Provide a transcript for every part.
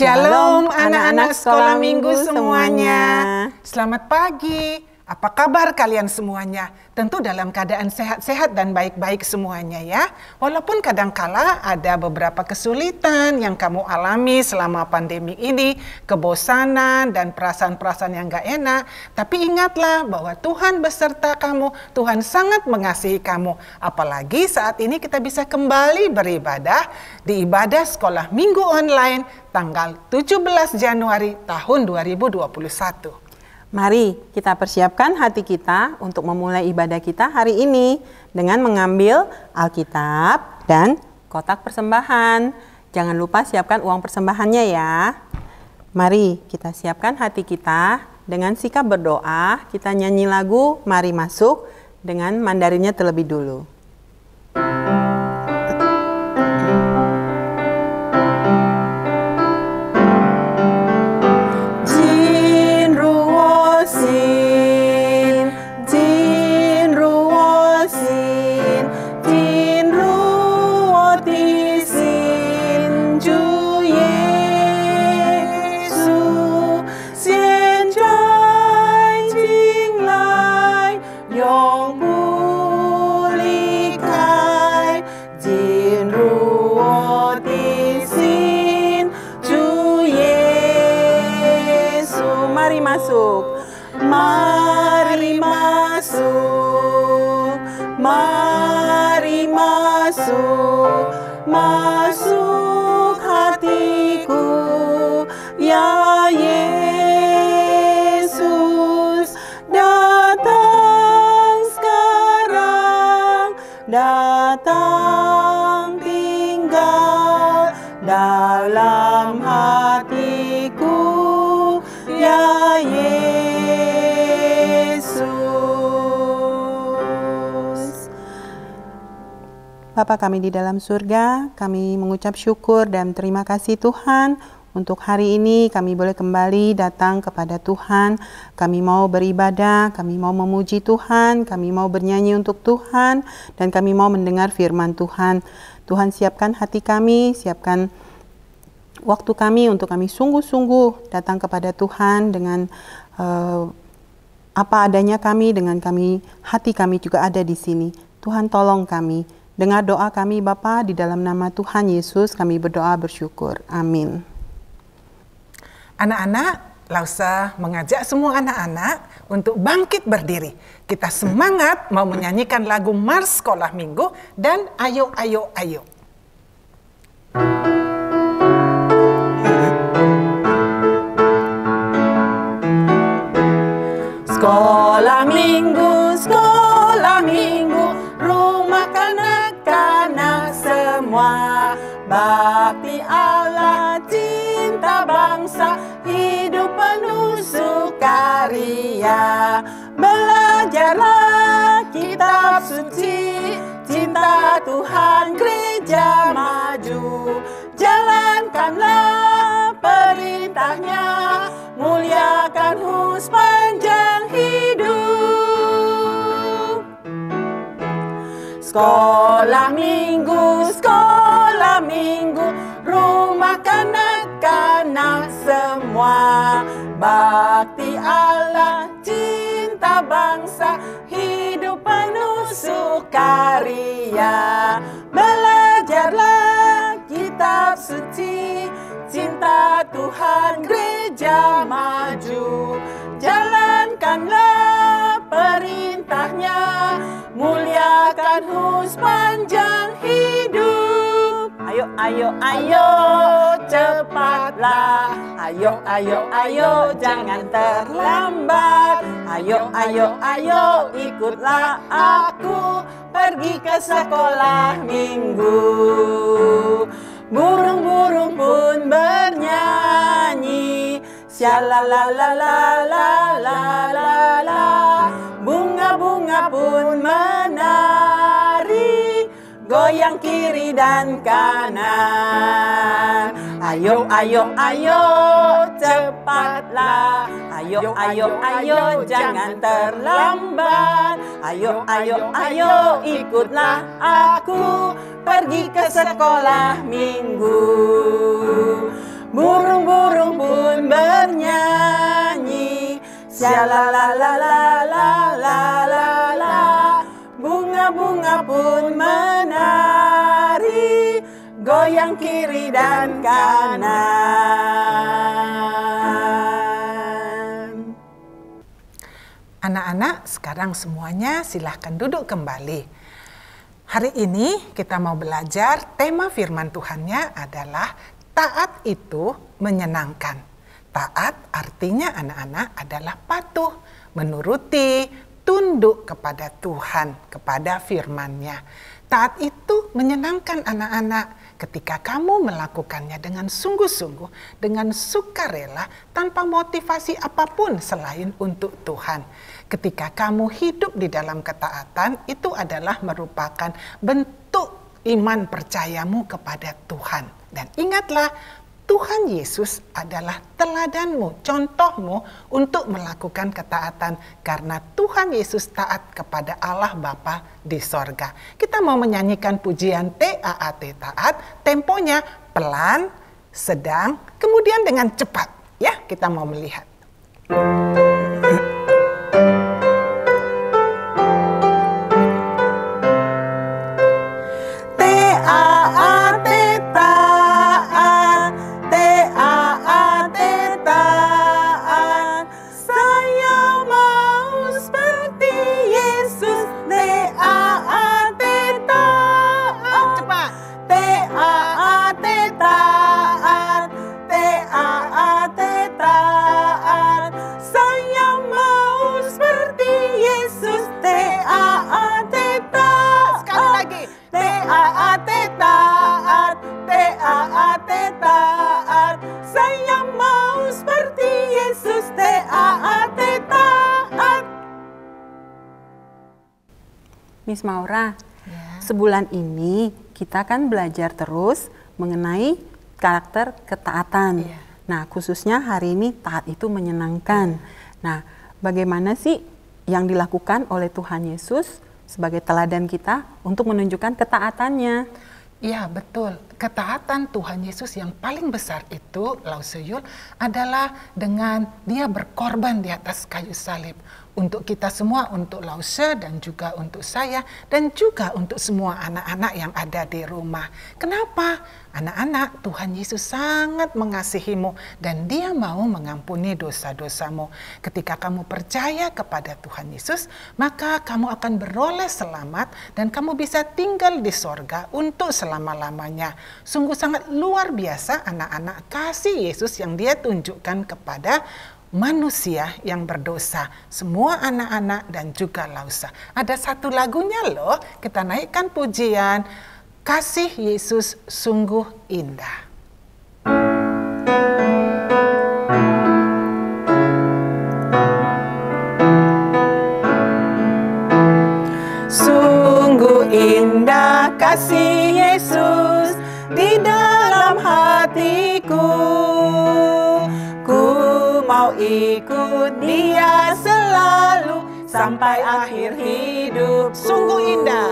Shalom anak-anak sekolah minggu semuanya. Selamat pagi. Apa kabar kalian semuanya? Tentu dalam keadaan sehat-sehat dan baik-baik semuanya ya. Walaupun kadangkala ada beberapa kesulitan yang kamu alami selama pandemi ini, kebosanan dan perasaan-perasaan yang gak enak. Tapi ingatlah bahwa Tuhan beserta kamu, Tuhan sangat mengasihi kamu. Apalagi saat ini kita bisa kembali beribadah di ibadah sekolah minggu online tanggal 17 Januari tahun 2021. Mari kita persiapkan hati kita untuk memulai ibadah kita hari ini dengan mengambil Alkitab dan kotak persembahan. Jangan lupa siapkan uang persembahannya ya. Mari kita siapkan hati kita dengan sikap berdoa. Kita nyanyi lagu Mari Masuk dengan Mandarinnya terlebih dulu. Masuk hatiku, ya Yesus, datang sekarang, datang tinggal dalam hatiku, ya Yesus. Bapa kami di dalam surga, kami mengucap syukur dan terima kasih Tuhan untuk hari ini kami boleh kembali datang kepada Tuhan. Kami mau beribadah, kami mau memuji Tuhan, kami mau bernyanyi untuk Tuhan, dan kami mau mendengar firman Tuhan. Tuhan siapkan hati kami, siapkan waktu kami untuk kami sungguh-sungguh datang kepada Tuhan dengan apa adanya kami, dengan kami, hati kami juga ada di sini. Tuhan tolong kami. Dengar doa kami Bapa, di dalam nama Tuhan Yesus kami berdoa bersyukur. Amin. Anak-anak, Lausa mengajak semua anak-anak untuk bangkit berdiri. Kita semangat mau menyanyikan lagu Mars Sekolah Minggu dan Ayo Ayo Ayo. Sekolah Minggu, Sekolah Minggu, rumah kanak-kanak semua. Bakti Allah, cinta bangsa, hidup penuh sukaria. Belajarlah kitab suci, cinta Tuhan gereja maju. Jalankanlah perintahnya, muliakan sepanjang hidup. Sekolah Minggu, Sekolah Minggu, rumah kanak-kanak semua. Bakti Allah, cinta bangsa, hidup penuh sukaria. Belajarlah kitab suci, cinta Tuhan gereja maju. Jalankanlah perintahnya, muliakan sepanjang hidup. Ayo, ayo, ayo, cepatlah. Ayo, ayo, ayo, jangan terlambat. Ayo, ayo, ayo, ikutlah aku pergi ke sekolah minggu. Burung-burung pun bernyanyi, shalalalalalalalala. Bunga-bunga pun menari, goyang kiri dan kanan. Ayo, ayo, ayo, cepatlah. Ayo, ayo, ayo, jangan terlambat. Ayo, ayo, ayo, ikutlah aku pergi ke sekolah minggu. burung-burung pun bernyanyi. Shalalalalalalalala, bunga-bunga pun menari, goyang kiri dan kanan. Anak-anak, sekarang semuanya silahkan duduk kembali. Hari ini kita mau belajar, tema firman Tuhannya adalah taat itu menyenangkan. Taat artinya anak-anak adalah patuh, menuruti, tunduk kepada Tuhan, kepada firman-Nya. Taat itu menyenangkan anak-anak ketika kamu melakukannya dengan sungguh-sungguh, dengan sukarela, tanpa motivasi apapun selain untuk Tuhan. Ketika kamu hidup di dalam ketaatan, itu adalah merupakan bentuk iman percayamu kepada Tuhan. Dan ingatlah, Tuhan Yesus adalah teladanmu, contohmu untuk melakukan ketaatan karena Tuhan Yesus taat kepada Allah Bapa di sorga. Kita mau menyanyikan pujian TAAT, taat, temponya pelan, sedang, kemudian dengan cepat. Ya, kita mau melihat. Miss Maura, sebulan ini kita kan belajar terus mengenai karakter ketaatan. Nah, khususnya hari ini taat itu menyenangkan. Nah, bagaimana sih yang dilakukan oleh Tuhan Yesus sebagai teladan kita untuk menunjukkan ketaatannya? Ya, betul. Ketaatan Tuhan Yesus yang paling besar itu, Lauseyul, adalah dengan dia berkorban di atas kayu salib. Untuk kita semua, untuk Lause dan juga untuk saya, dan juga untuk semua anak-anak yang ada di rumah. Kenapa? Anak-anak, Tuhan Yesus sangat mengasihimu dan dia mau mengampuni dosa-dosamu. Ketika kamu percaya kepada Tuhan Yesus, maka kamu akan beroleh selamat dan kamu bisa tinggal di sorga untuk selama-lamanya. Sungguh sangat luar biasa anak-anak kasih Yesus yang dia tunjukkan kepada manusia yang berdosa, semua anak-anak dan juga Lausa. Ada satu lagunya loh, kita naikkan pujian, Kasih Yesus Sungguh Indah. Sungguh indah kasih Yesus di dalam hatiku. Mau ikut dia selalu sampai akhir hidup. Sungguh indah.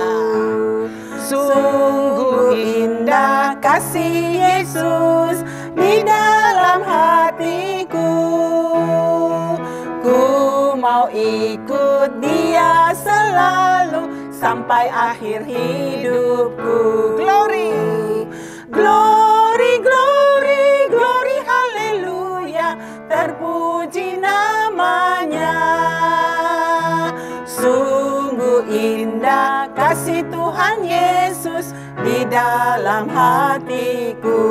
Sungguh indah kasih Yesus di dalam hatiku. Ku mau ikut dia selalu sampai akhir hidupku. Glory, glory, glory, glory, haleluya. Terpuji namanya. Sungguh indah kasih Tuhan Yesus di dalam hatiku.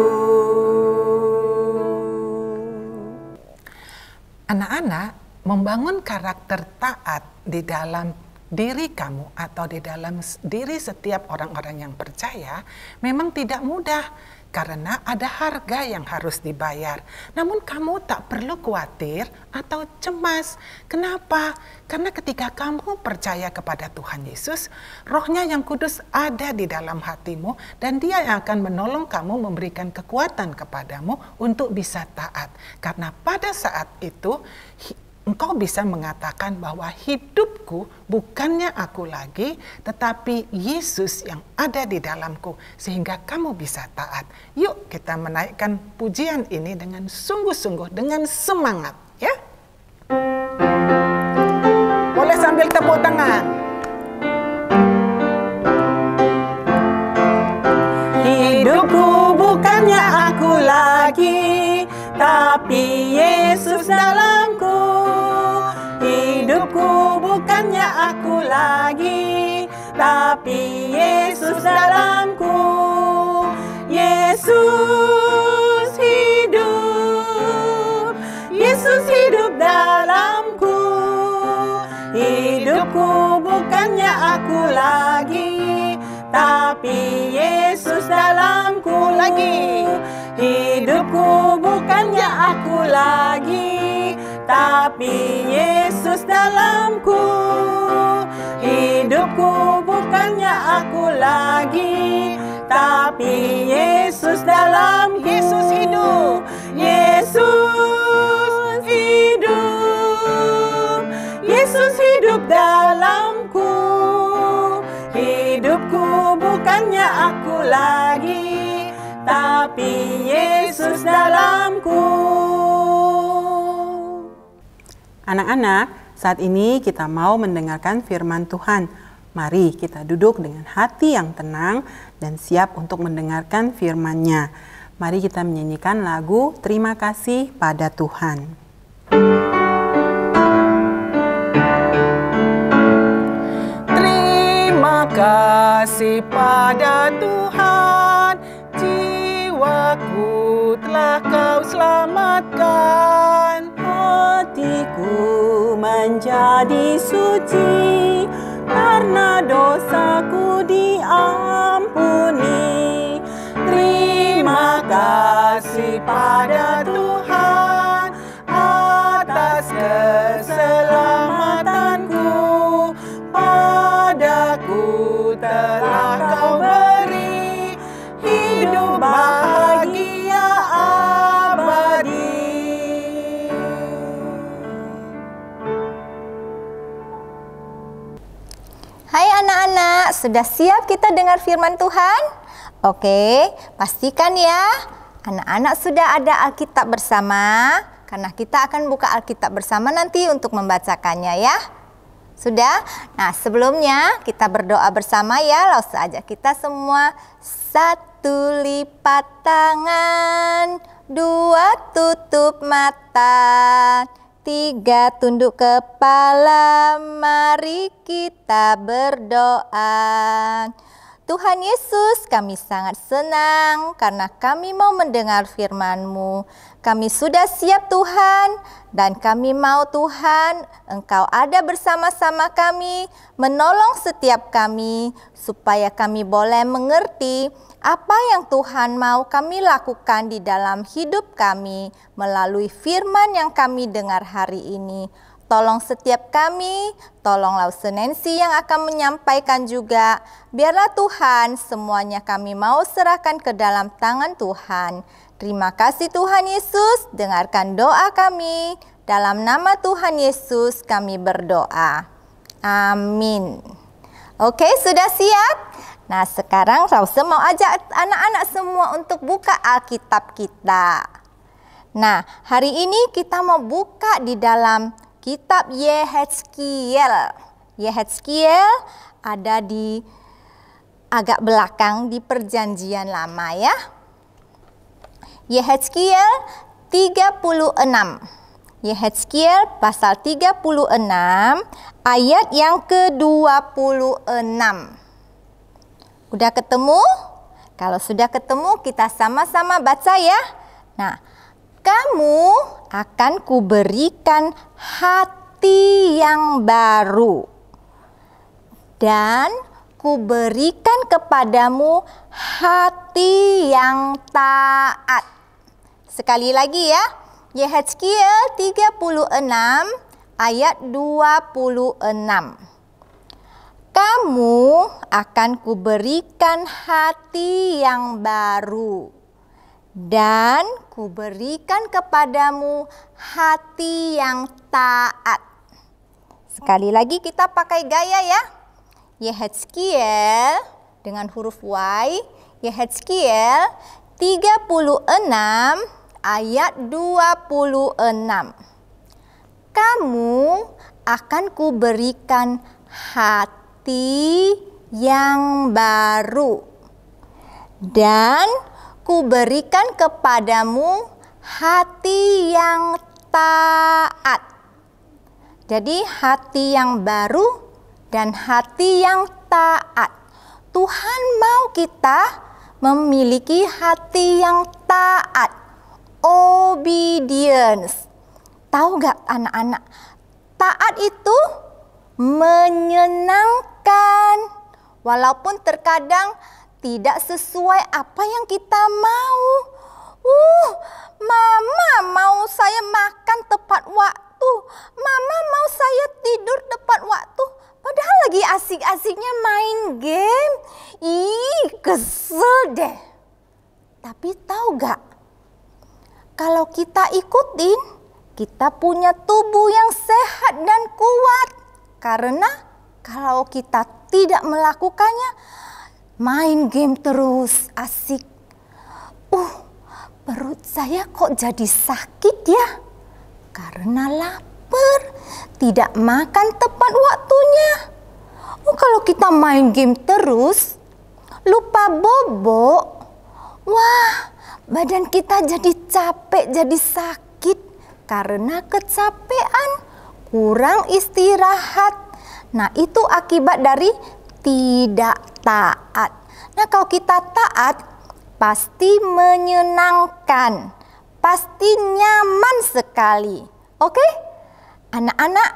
Anak-anak, membangun karakter taat di dalam diri kamu atau di dalam diri setiap orang-orang yang percaya memang tidak mudah karena ada harga yang harus dibayar. Namun kamu tak perlu khawatir atau cemas. Kenapa? Karena ketika kamu percaya kepada Tuhan Yesus, Roh-Nya yang kudus ada di dalam hatimu dan Dia yang akan menolong kamu, memberikan kekuatan kepadamu untuk bisa taat. Karena pada saat itu engkau bisa mengatakan bahwa hidupku bukannya aku lagi, tetapi Yesus yang ada di dalamku, sehingga kamu bisa taat. Yuk kita menaikkan pujian ini dengan sungguh-sungguh, dengan semangat, ya. Boleh sambil tepuk tangan. Hidupku bukannya aku lagi, tapi Yesus dalamku. Hidupku bukannya aku lagi, tapi Yesus dalamku. Yesus hidup, Yesus hidup dalamku. Hidupku bukannya aku lagi, tapi Yesus dalamku. Lagi. Hidupku bukannya aku lagi, tapi Yesus dalamku. Hidupku bukannya aku lagi, tapi Yesus dalam. Yesus hidup, Yesus hidup, Yesus hidup dalamku. Hidupku bukannya aku lagi, tapi Yesus dalamku. Anak-anak, saat ini kita mau mendengarkan firman Tuhan. Mari kita duduk dengan hati yang tenang dan siap untuk mendengarkan firman-Nya. Mari kita menyanyikan lagu Terima Kasih Pada Tuhan. Terima kasih pada Tuhan, jiwaku telah Kau selamatkan. Hatiku menjadi suci karena dosaku diampuni. Terima kasih pada Tuhan atas keselamatanku. Padaku telah Kau beri hidup bahagia abadi. Hai anak-anak, sudah siap kita dengar firman Tuhan? Oke, pastikan ya anak-anak sudah ada Alkitab bersama, karena kita akan buka Alkitab bersama nanti untuk membacakannya ya. Sudah? Nah, sebelumnya kita berdoa bersama ya. Langsung aja kita semua. 1 lipat tangan, 2 tutup mata, 3 tunduk kepala. Mari kita berdoa. Tuhan Yesus, kami sangat senang karena kami mau mendengar firman-Mu. Kami sudah siap Tuhan, dan kami mau Tuhan, Engkau ada bersama-sama kami, menolong setiap kami, supaya kami boleh mengerti apa yang Tuhan mau kami lakukan di dalam hidup kami, melalui firman yang kami dengar hari ini. Tolong setiap kami, tolonglah Nancy yang akan menyampaikan juga. Biarlah Tuhan, semuanya kami mau serahkan ke dalam tangan Tuhan. Terima kasih Tuhan Yesus, dengarkan doa kami. Dalam nama Tuhan Yesus kami berdoa. Amin. Oke, sudah siap? Nah, sekarang Rause mau ajak anak-anak semua untuk buka Alkitab kita. Nah, hari ini kita mau buka di dalam Kitab Yehezkiel. Yehezkiel ada di agak belakang di Perjanjian Lama ya. Yehezkiel 36. Yehezkiel pasal 36 ayat yang ke-26. Udah ketemu? Kalau sudah ketemu kita sama-sama baca ya. Nah, kamu akan kuberikan hati yang baru, dan kuberikan kepadamu hati yang taat. Sekali lagi ya, Yehezkiel 36 ayat 26. Kamu akan kuberikan hati yang baru, dan kuberikan kepadamu hati yang taat. Sekali lagi kita pakai gaya ya. Yehezkiel dengan huruf Y. Yehezkiel 36 ayat 26. Kamu akan kuberikan hati yang baru dan kuberikan kepadamu hati yang taat. Jadi hati yang baru dan hati yang taat. Tuhan mau kita memiliki hati yang taat. Obedience. Tahu gak anak-anak? Taat itu menyenangkan. Walaupun terkadang tidak sesuai apa yang kita mau. Mama mau saya makan tepat waktu. Mama mau saya tidur tepat waktu. Padahal lagi asik-asiknya main game. Kesel deh. Tapi tahu gak? Kalau kita ikutin, kita punya tubuh yang sehat dan kuat. Karena kalau kita tidak melakukannya, main game terus, asik. Perut saya kok jadi sakit ya? Karena lapar, tidak makan tepat waktunya. Kalau kita main game terus, lupa bobok, wah, badan kita jadi capek, jadi sakit. Karena kecapean, kurang istirahat. Nah, itu akibat dari tidak taat. Nah, kalau kita taat, pasti menyenangkan, pasti nyaman sekali. Oke? Anak-anak,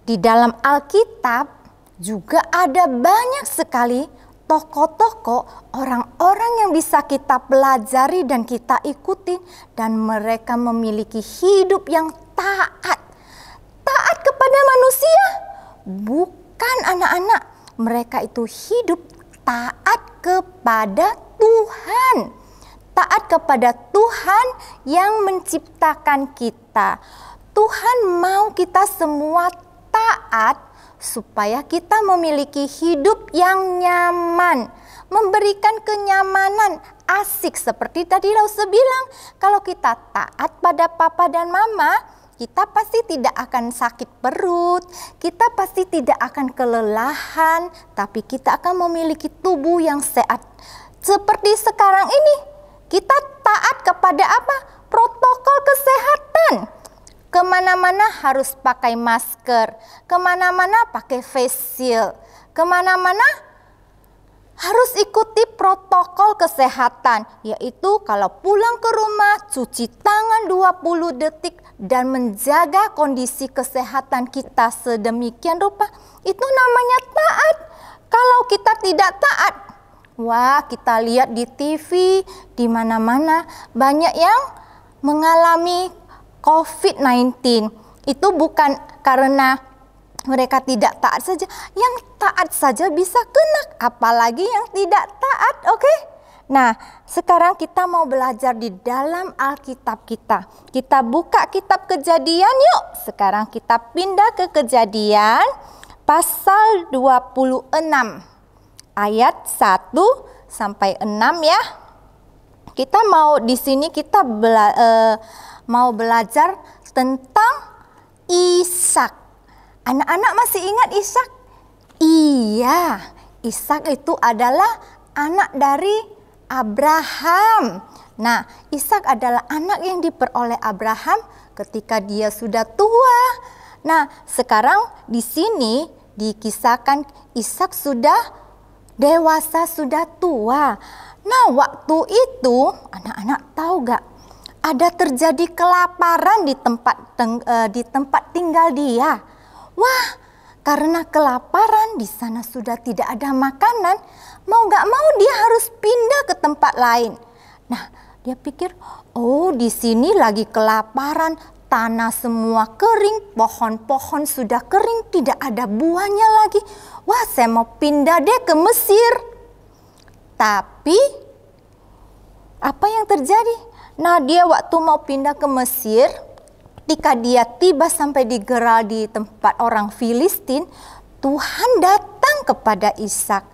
di dalam Alkitab juga ada banyak sekali tokoh-tokoh, orang-orang yang bisa kita pelajari dan kita ikuti, dan mereka memiliki hidup yang taat. Taat kepada manusia? Bukan anak-anak. Mereka itu hidup taat kepada Tuhan. Taat kepada Tuhan yang menciptakan kita. Tuhan mau kita semua taat supaya kita memiliki hidup yang nyaman, memberikan kenyamanan, asik. Seperti tadi Lause bilang, kalau kita taat pada papa dan mama, kita pasti tidak akan sakit perut, kita pasti tidak akan kelelahan, tapi kita akan memiliki tubuh yang sehat. Seperti sekarang ini, kita taat kepada apa? Protokol kesehatan. Kemana-mana harus pakai masker, kemana-mana pakai face shield, kemana-mana harus ikuti protokol kesehatan, yaitu kalau pulang ke rumah cuci tangan 20 detik dan menjaga kondisi kesehatan kita sedemikian rupa. Itu namanya taat. Kalau kita tidak taat, wah, kita lihat di TV, di mana-mana banyak yang mengalami COVID-19. Itu bukan karena mereka tidak taat saja, yang taat saja bisa kena, apalagi yang tidak taat, oke? Nah, sekarang kita mau belajar di dalam Alkitab kita. Kita buka kitab Kejadian yuk. Sekarang kita pindah ke Kejadian pasal 26 ayat 1 sampai 6 ya. Kita mau di sini kita mau belajar tentang Ishak. Anak-anak masih ingat Ishak? Iya, Ishak itu adalah anak dari Abraham. Nah, Ishak adalah anak yang diperoleh Abraham ketika dia sudah tua. Nah, sekarang di sini dikisahkan Ishak sudah dewasa, sudah tua. Nah, waktu itu anak-anak tahu gak? Ada terjadi kelaparan di tempat tinggal dia. Wah, karena kelaparan di sana sudah tidak ada makanan, mau gak mau dia harus pindah ke tempat lain. Nah, dia pikir, oh di sini lagi kelaparan, tanah semua kering, pohon-pohon sudah kering, tidak ada buahnya lagi. Wah, saya mau pindah deh ke Mesir. Tapi Apa yang terjadi? Nah, dia waktu mau pindah ke Mesir, ketika dia tiba sampai di Gerar di tempat orang Filistin, Tuhan datang kepada Ishak.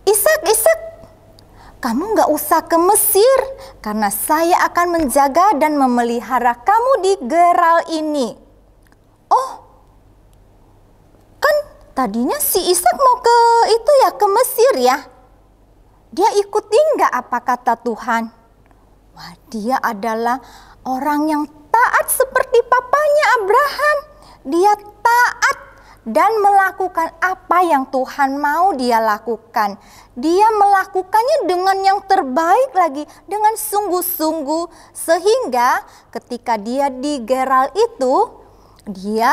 Ishak, kamu nggak usah ke Mesir, karena saya akan menjaga dan memelihara kamu di Gerar ini. Oh, kan tadinya si Ishak mau ke itu ya, ke Mesir ya. Dia ikuti nggak apa kata Tuhan? Wah, dia adalah orang yang taat seperti papanya Abraham. Dia taat dan melakukan apa yang Tuhan mau dia lakukan. Dia melakukannya dengan yang terbaik lagi, dengan sungguh-sungguh, sehingga ketika dia di Gerar itu, dia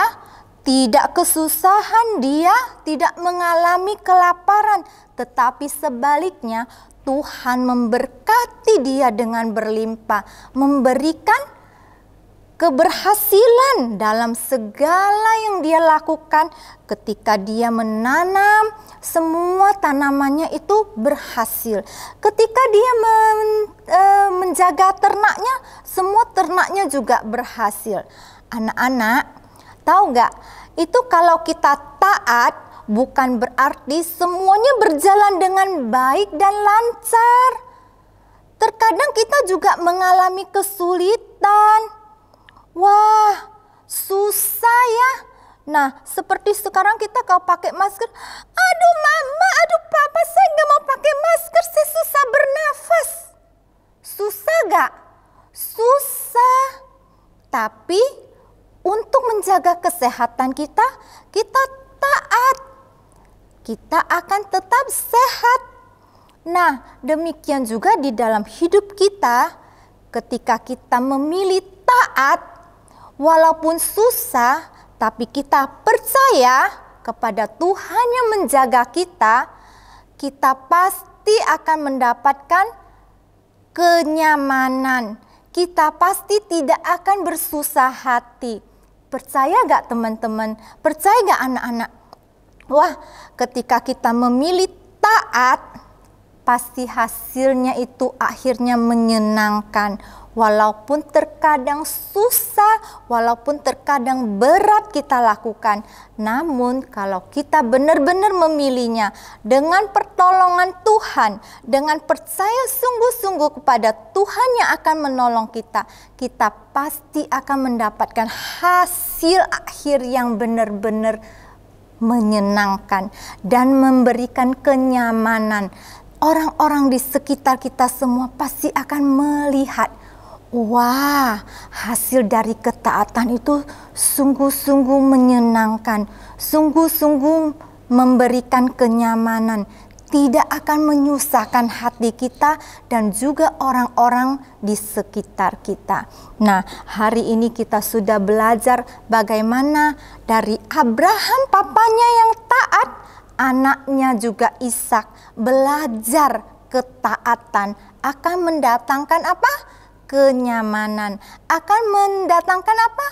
tidak kesusahan, dia tidak mengalami kelaparan, tetapi sebaliknya Tuhan memberkati dia dengan berlimpah, memberikan keberhasilan dalam segala yang dia lakukan. Ketika dia menanam, semua tanamannya itu berhasil. Ketika dia menjaga ternaknya, semua ternaknya juga berhasil. Anak-anak, tahu nggak? Itu kalau kita taat, bukan berarti semuanya berjalan dengan baik dan lancar. Terkadang kita juga mengalami kesulitan. Wah, susah ya. Nah, seperti sekarang kita kalau pakai masker, aduh mama, aduh papa, saya nggak mau pakai masker, saya susah bernafas. Susah gak? Susah. Tapi untuk menjaga kesehatan kita, kita taat. Kita akan tetap sehat. Nah, demikian juga di dalam hidup kita, ketika kita memilih taat, walaupun susah, tapi kita percaya kepada Tuhan yang menjaga kita, kita pasti akan mendapatkan kenyamanan. Kita pasti tidak akan bersusah hati. Percaya gak teman-teman? Percaya gak anak-anak? Wah, ketika kita memilih taat, pasti hasilnya itu akhirnya menyenangkan. Walaupun terkadang susah, walaupun terkadang berat kita lakukan. Namun kalau kita benar-benar memilihnya dengan pertolongan Tuhan, dengan percaya sungguh-sungguh kepada Tuhan yang akan menolong kita, kita pasti akan mendapatkan hasil akhir yang benar-benar menyenangkan dan memberikan kenyamanan. Orang-orang di sekitar kita semua pasti akan melihat, wah, hasil dari ketaatan itu sungguh-sungguh menyenangkan, sungguh-sungguh memberikan kenyamanan, tidak akan menyusahkan hati kita dan juga orang-orang di sekitar kita. Nah, hari ini kita sudah belajar bagaimana dari Abraham, papanya yang taat, anaknya juga Ishak belajar ketaatan akan mendatangkan apa? Kenyamanan, akan mendatangkan apa?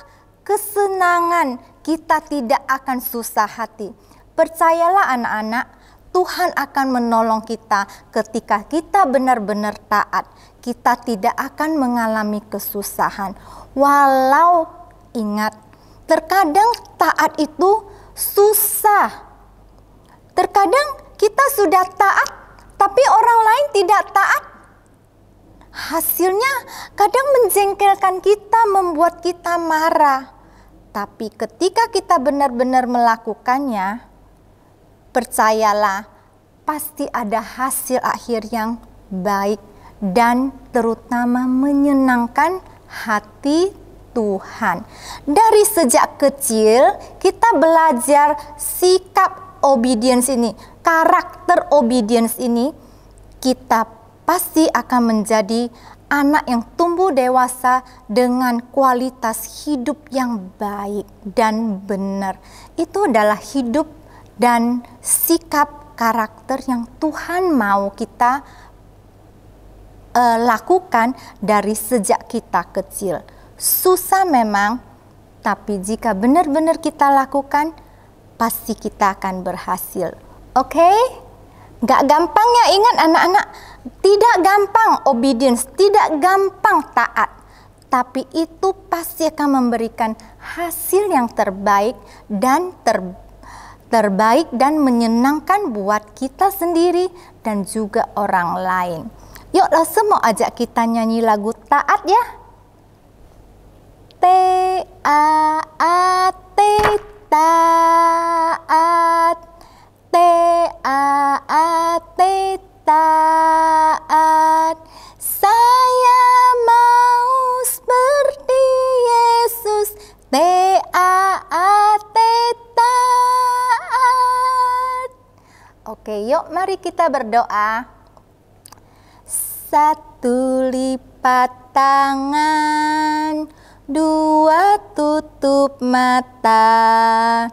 Kesenangan. Kita tidak akan susah hati. Percayalah anak-anak, Tuhan akan menolong kita ketika kita benar-benar taat. Kita tidak akan mengalami kesusahan. Walau ingat, terkadang taat itu susah. Terkadang kita sudah taat, tapi orang lain tidak taat. Hasilnya kadang menjengkelkan kita, membuat kita marah. Tapi ketika kita benar-benar melakukannya, percayalah, pasti ada hasil akhir yang baik dan terutama menyenangkan hati Tuhan. Dari sejak kecil kita belajar sikap obedience ini, karakter obedience ini, kita pasti akan menjadi anak yang tumbuh dewasa dengan kualitas hidup yang baik dan benar. Itu adalah hidup dan sikap karakter yang Tuhan mau kita lakukan dari sejak kita kecil. Susah memang, tapi jika benar-benar kita lakukan, pasti kita akan berhasil. Oke? Gak gampang ya, ingat anak-anak, tidak gampang obedience, tidak gampang taat. Tapi itu pasti akan memberikan hasil yang terbaik dan terbaik dan menyenangkan buat kita sendiri dan juga orang lain. Yuk langsung mau ajak kita nyanyi lagu Taat ya. T-A-A-T, taat. T-A-A-T, taat. Saya mau seperti Yesus. T-A-A-T, taat. Oke, yuk mari kita berdoa. Satu, lipat tangan. Dua, tutup mata.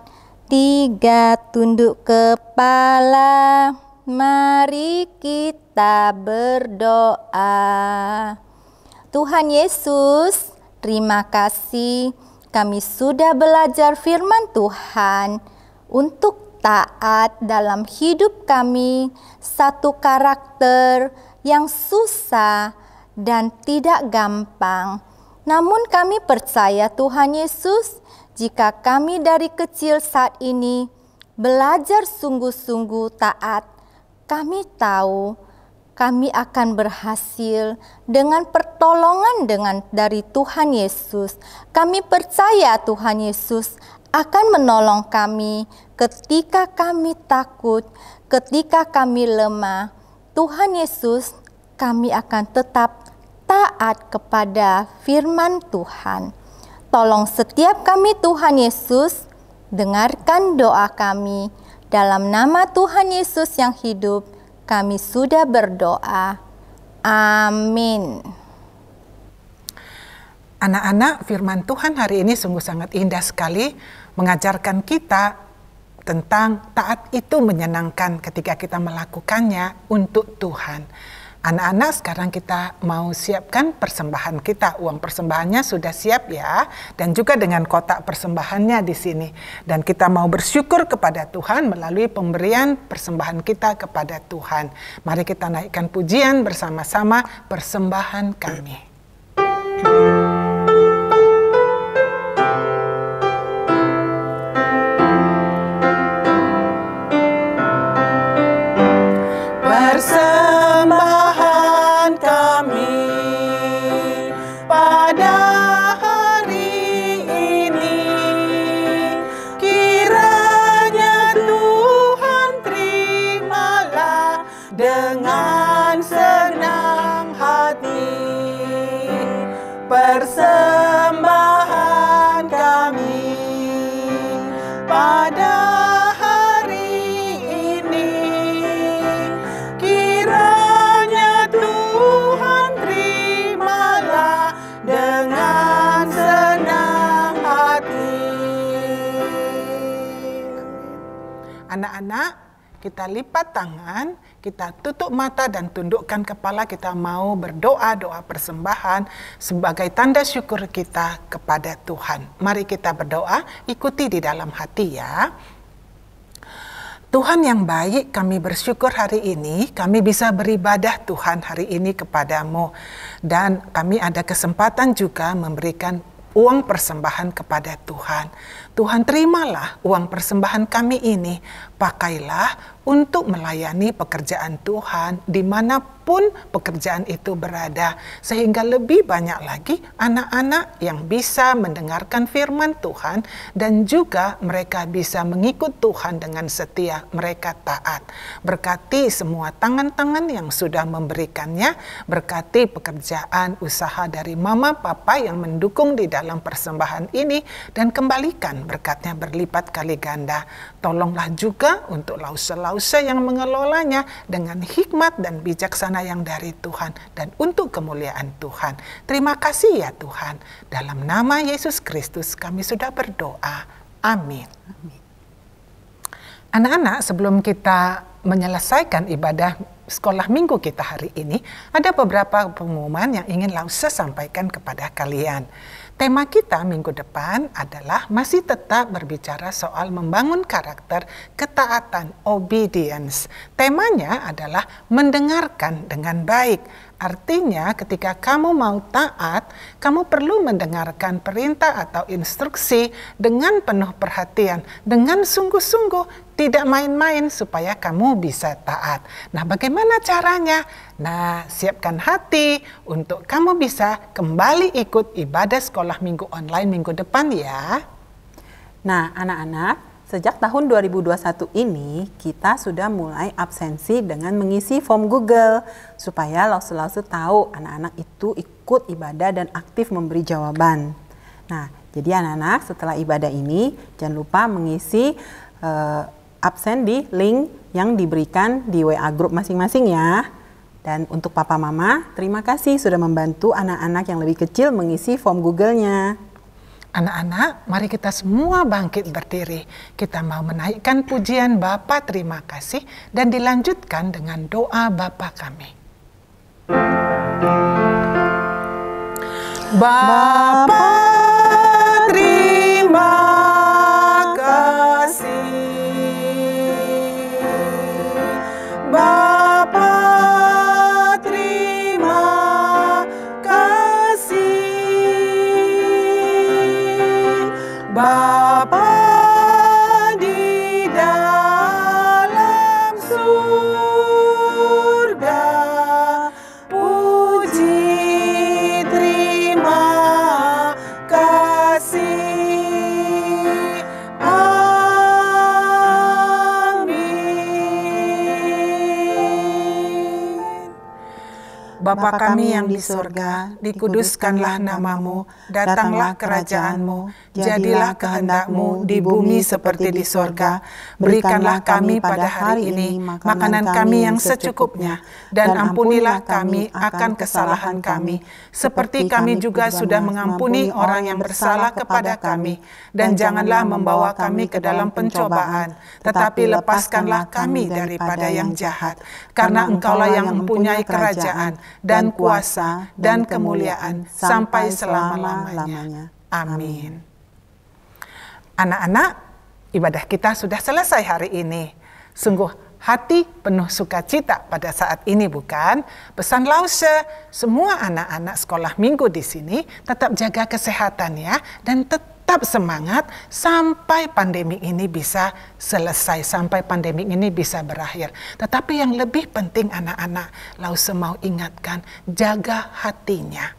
Tiga, tunduk kepala. Mari kita berdoa. Tuhan Yesus, terima kasih kami sudah belajar firman Tuhan untuk taat dalam hidup kami, satu karakter yang susah dan tidak gampang. Namun kami percaya Tuhan Yesus, jika kami dari kecil saat ini belajar sungguh-sungguh taat, kami tahu kami akan berhasil dengan pertolongan dari Tuhan Yesus. Kami percaya Tuhan Yesus akan menolong kami ketika kami takut, ketika kami lemah. Tuhan Yesus, kami akan tetap taat kepada firman Tuhan. Tolong setiap kami Tuhan Yesus, dengarkan doa kami. Dalam nama Tuhan Yesus yang hidup, kami sudah berdoa. Amin. Anak-anak, firman Tuhan hari ini sungguh sangat indah sekali, mengajarkan kita tentang taat itu menyenangkan ketika kita melakukannya untuk Tuhan. Anak-anak, sekarang kita mau siapkan persembahan kita. Uang persembahannya sudah siap ya, dan juga dengan kotak persembahannya di sini. Dan kita mau bersyukur kepada Tuhan melalui pemberian persembahan kita kepada Tuhan. Mari kita naikkan pujian bersama-sama, persembahan kami. Persembahan kami pada hari ini, kiranya Tuhan terimalah dengan senang hati. Anak-anak, kita lipat tangan, kita tutup mata dan tundukkan kepala. Kita mau berdoa, doa persembahan sebagai tanda syukur kita kepada Tuhan. Mari kita berdoa, ikuti di dalam hati ya. Tuhan yang baik, kami bersyukur hari ini kami bisa beribadah Tuhan hari ini kepadamu. Dan kami ada kesempatan juga memberikan uang persembahan kepada Tuhan. Tuhan, terimalah uang persembahan kami ini, pakailah untuk melayani pekerjaan Tuhan dimanapun pekerjaan itu berada, sehingga lebih banyak lagi anak-anak yang bisa mendengarkan firman Tuhan dan juga mereka bisa mengikut Tuhan dengan setia, mereka taat. Berkati semua tangan-tangan yang sudah memberikannya, berkati pekerjaan usaha dari mama papa yang mendukung di dalam persembahan ini, dan kembalikan berkatnya berlipat kali ganda. Tolonglah juga untuk lause-lause yang mengelolanya dengan hikmat dan bijaksana yang dari Tuhan dan untuk kemuliaan Tuhan. Terima kasih ya Tuhan. Dalam nama Yesus Kristus kami sudah berdoa. Amin. Anak-anak, sebelum kita menyelesaikan ibadah sekolah minggu kita hari ini, ada beberapa pengumuman yang ingin Lause sampaikan kepada kalian. Tema kita minggu depan adalah masih tetap berbicara soal membangun karakter ketaatan, obedience. Temanya adalah mendengarkan dengan baik. Artinya ketika kamu mau taat, kamu perlu mendengarkan perintah atau instruksi dengan penuh perhatian, dengan sungguh-sungguh, tidak main-main supaya kamu bisa taat. Nah, bagaimana caranya? Nah, siapkan hati untuk kamu bisa kembali ikut ibadah sekolah minggu online minggu depan ya. Nah, anak-anak, sejak tahun 2021 ini, kita sudah mulai absensi dengan mengisi form Google supaya Lause-Lause tahu anak-anak itu ikut ibadah dan aktif memberi jawaban. Nah, jadi anak-anak setelah ibadah ini jangan lupa mengisi absen di link yang diberikan di WA grup masing-masing ya. Dan untuk papa mama, terima kasih sudah membantu anak-anak yang lebih kecil mengisi form Google-nya. Anak-anak, mari kita semua bangkit berdiri. Kita mau menaikkan pujian Bapa terima kasih dan dilanjutkan dengan doa Bapa kami. Bapa terima kasih. Bapa terima kasih. Bapa di dalam surga, puji terima kasih. Amin. Bapa kami yang di surga, dikuduskanlah namamu, datanglah kerajaanmu, jadilah kehendak-Mu di bumi seperti di surga. Berikanlah kami pada hari ini makanan kami yang secukupnya, dan ampunilah kami akan kesalahan kami, seperti kami juga sudah mengampuni orang yang bersalah kepada kami. Dan janganlah membawa kami ke dalam pencobaan, tetapi lepaskanlah kami daripada yang jahat. Karena Engkaulah yang mempunyai kerajaan, dan kuasa, dan kemuliaan, sampai selama-lamanya. Amin. Anak-anak, ibadah kita sudah selesai hari ini. Sungguh hati penuh sukacita pada saat ini, bukan? Pesan Lause, semua anak-anak sekolah minggu di sini tetap jaga kesehatan ya, dan tetap semangat sampai pandemi ini bisa selesai, sampai pandemi ini bisa berakhir. Tetapi yang lebih penting anak-anak, Lause mau ingatkan, jaga hatinya.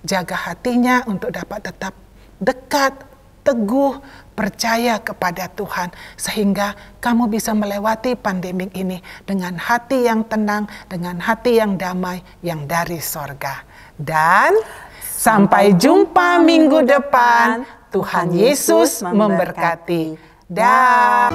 Jaga hatinya untuk dapat tetap dekat, teguh, percaya kepada Tuhan, sehingga kamu bisa melewati pandemi ini dengan hati yang tenang, dengan hati yang damai, yang dari sorga. Dan sampai jumpa minggu depan. Tuhan Yesus memberkati. Dah.